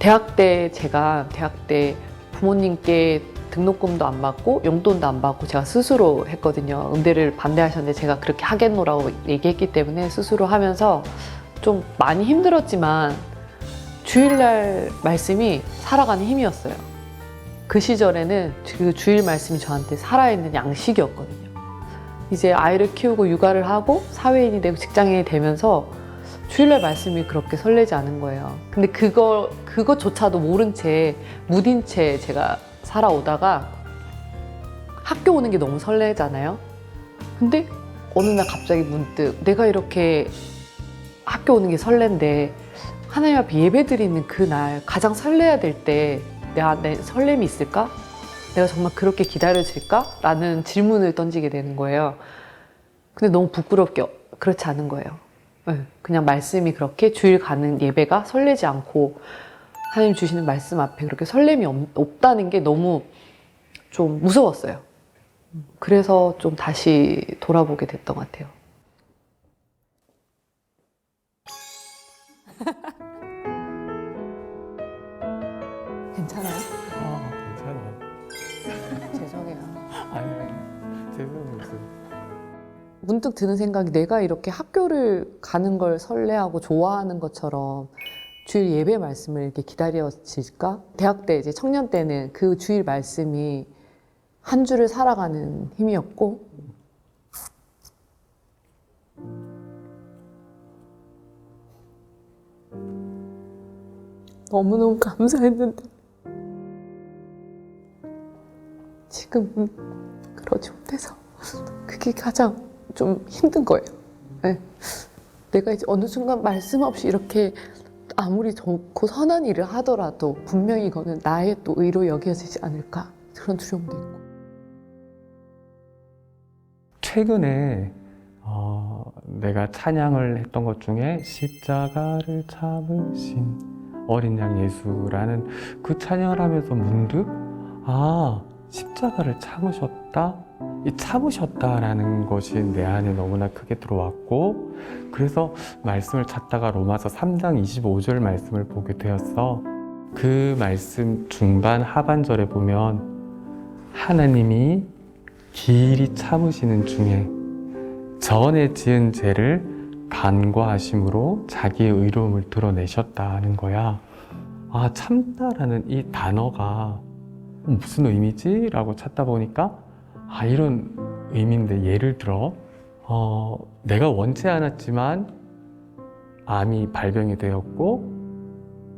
제가 대학 때 부모님께 등록금도 안 받고 용돈도 안 받고 제가 스스로 했거든요. 음대를 반대하셨는데 제가 그렇게 하겠노라고 얘기했기 때문에 스스로 하면서 좀 많이 힘들었지만 주일날 말씀이 살아가는 힘이었어요. 그 시절에는 그 주일 말씀이 저한테 살아있는 양식이었거든요. 이제 아이를 키우고 육아를 하고 사회인이 되고 직장인이 되면서 주일날 말씀이 그렇게 설레지 않은 거예요. 근데 그것조차도 모른 채, 무딘 채 제가 살아오다가 학교 오는 게 너무 설레잖아요. 근데 어느 날 갑자기 문득 내가 이렇게 학교 오는 게 설렌데 하나님 앞에 예배 드리는 그날 가장 설레야 될 때 내 설렘이 있을까? 내가 정말 그렇게 기다려질까? 라는 질문을 던지게 되는 거예요. 근데 너무 부끄럽게 그렇지 않은 거예요. 그냥 말씀이 그렇게 주일 가는 예배가 설레지 않고 하나님 주시는 말씀 앞에 그렇게 설렘이 없다는 게 너무 좀 무서웠어요. 그래서 좀 다시 돌아보게 됐던 것 같아요. 괜찮아요? 괜찮아. 죄송해요. 아니, 죄송해요. 문득 드는 생각이 내가 이렇게 학교를 가는 걸 설레하고 좋아하는 것처럼 주일 예배 말씀을 이렇게 기다려질까? 대학 때 이제 청년 때는 그 주일 말씀이 한 주를 살아가는 힘이었고 너무너무 감사했는데 지금은 그러지 못해서 그게 가장 좀 힘든 거예요. 네. 내가 이제 어느 순간 말씀 없이 이렇게 아무리 좋고 선한 일을 하더라도 분명히 이거는 나의 또 의로 여겨지지 않을까 그런 두려움도 있고. 최근에 내가 찬양을 했던 것 중에 십자가를 참으신 어린 양 예수라는 그 찬양을 하면서 문득 십자가를 참으셨다? 이 참으셨다라는 것이 내 안에 너무나 크게 들어왔고, 그래서 말씀을 찾다가 로마서 3장 25절 말씀을 보게 되었어. 그 말씀 중반 하반절에 보면 하나님이 길이 참으시는 중에 전에 지은 죄를 간과하심으로 자기의 의로움을 드러내셨다는 거야. 참다라는 이 단어가 무슨 의미지? 라고 찾다 보니까 이런 의미인데, 예를 들어 내가 원치 않았지만 암이 발병이 되었고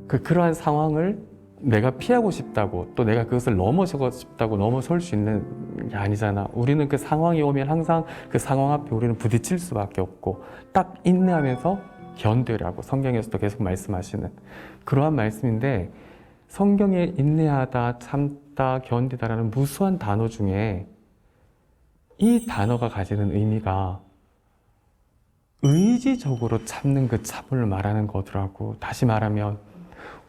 그러한 상황을 내가 피하고 싶다고, 또 내가 그것을 넘어서고 싶다고 넘어설 수 있는 게 아니잖아. 우리는 그 상황이 오면 항상 그 상황 앞에 우리는 부딪힐 수밖에 없고 딱 인내하면서 견뎌라고 성경에서도 계속 말씀하시는 그러한 말씀인데, 성경에 인내하다, 참다, 견디다라는 무수한 단어 중에 이 단어가 가지는 의미가 의지적으로 참는 그 참을 말하는 거더라고. 다시 말하면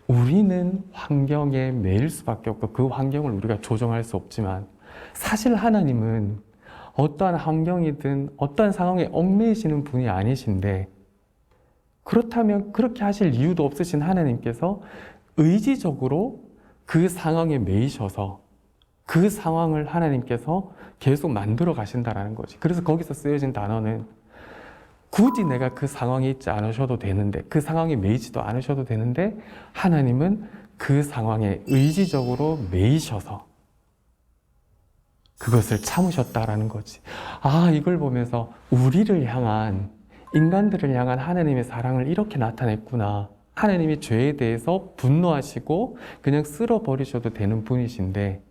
우리는 환경에 매일 수밖에 없고 그 환경을 우리가 조정할 수 없지만, 사실 하나님은 어떠한 환경이든 어떠한 상황에 얽매이시는 분이 아니신데, 그렇다면 그렇게 하실 이유도 없으신 하나님께서 의지적으로 그 상황에 매이셔서 그 상황을 하나님께서 계속 만들어 가신다는 거지. 그래서 거기서 쓰여진 단어는 굳이 내가 그 상황에 있지 않으셔도 되는데, 그 상황에 매이지도 않으셔도 되는데, 하나님은 그 상황에 의지적으로 매이셔서 그것을 참으셨다라는 거지. 이걸 보면서 우리를 향한, 인간들을 향한 하나님의 사랑을 이렇게 나타냈구나. 하나님이 죄에 대해서 분노하시고 그냥 쓸어버리셔도 되는 분이신데,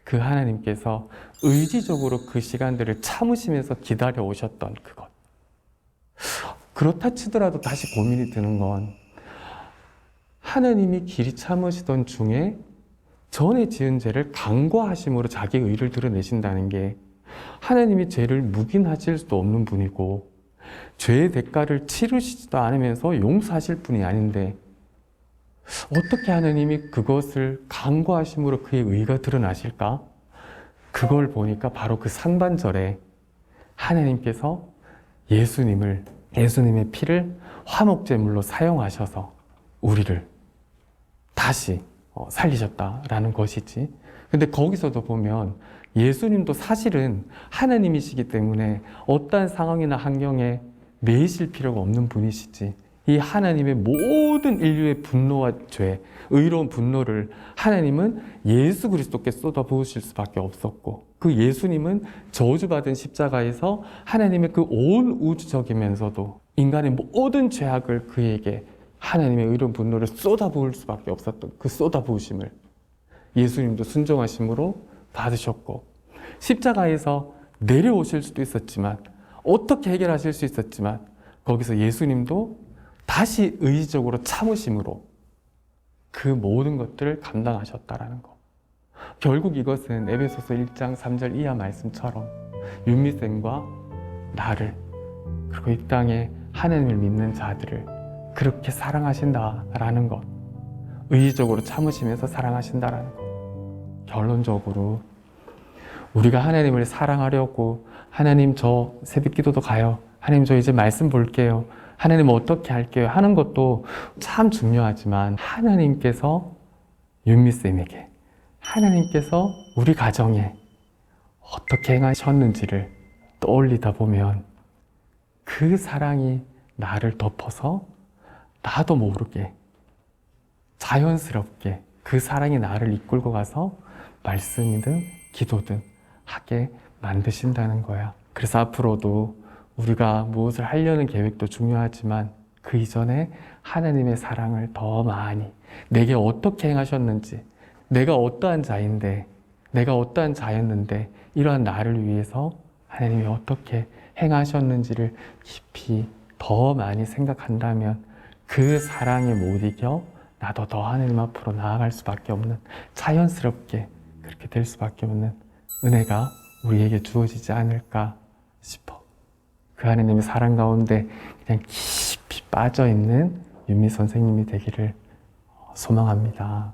그 하나님께서 의지적으로 그 시간들을 참으시면서 기다려 오셨던 그것. 그렇다 치더라도 다시 고민이 드는 건, 하나님이 길이 참으시던 중에 전에 지은 죄를 간과하심으로 자기의 의를 드러내신다는 게, 하나님이 죄를 묵인하실 수도 없는 분이고 죄의 대가를 치르시지도 않으면서 용서하실 분이 아닌데, 어떻게 하나님이 그것을 간과하심으로 그의 의가 드러나실까? 그걸 보니까 바로 그 상반절에 하나님께서 예수님의 피를 화목제물로 사용하셔서 우리를 다 다시 살리셨다라는 것이지. 근데 거기서도 보면 예수님도 사실은 하나님이시기 때문에 어떠한 상황이나 환경에 매이실 필요가 없는 분이시지. 이 하나님의 모든 인류의 분노와 죄, 의로운 분노를 하나님은 예수 그리스도께 쏟아부으실 수밖에 없었고, 그 예수님은 저주받은 십자가에서 하나님의 그 온 우주적이면서도 인간의 모든 죄악을 그에게 하나님의 의로운 분노를 쏟아부을 수밖에 없었던 그 쏟아부으심을 예수님도 순종하심으로 받으셨고, 십자가에서 내려오실 수도 있었지만, 어떻게 해결하실 수 있었지만, 거기서 예수님도 다시 의지적으로 참으심으로 그 모든 것들을 감당하셨다라는 것. 결국 이것은 에베소서 1장 3절 이하 말씀처럼 윤미쌤과 나를, 그리고 이 땅에 하나님을 믿는 자들을 그렇게 사랑하신다라는 것, 의지적으로 참으시면서 사랑하신다라는 것. 결론적으로 우리가 하나님을 사랑하려고, 하나님 저 새벽기도도 가요, 하나님 저 이제 말씀 볼게요, 하나님 어떻게 할게요 하는 것도 참 중요하지만, 하나님께서 윤미쌤에게, 하나님께서 우리 가정에 어떻게 행하셨는지를 떠올리다 보면 그 사랑이 나를 덮어서 나도 모르게 자연스럽게 그 사랑이 나를 이끌고 가서 말씀이든 기도든 하게 만드신다는 거야. 그래서 앞으로도 우리가 무엇을 하려는 계획도 중요하지만 그 이전에 하나님의 사랑을 더 많이, 내게 어떻게 행하셨는지, 내가 어떠한 자인데, 내가 어떠한 자였는데 이러한 나를 위해서 하나님이 어떻게 행하셨는지를 깊이 더 많이 생각한다면 그 사랑에 못 이겨 나도 더 하나님 앞으로 나아갈 수밖에 없는, 자연스럽게 그렇게 될 수밖에 없는 은혜가 우리에게 주어지지 않을까 싶어. 그 하나님의 사랑 가운데 그냥 깊이 빠져있는 윤미 선생님이 되기를 소망합니다.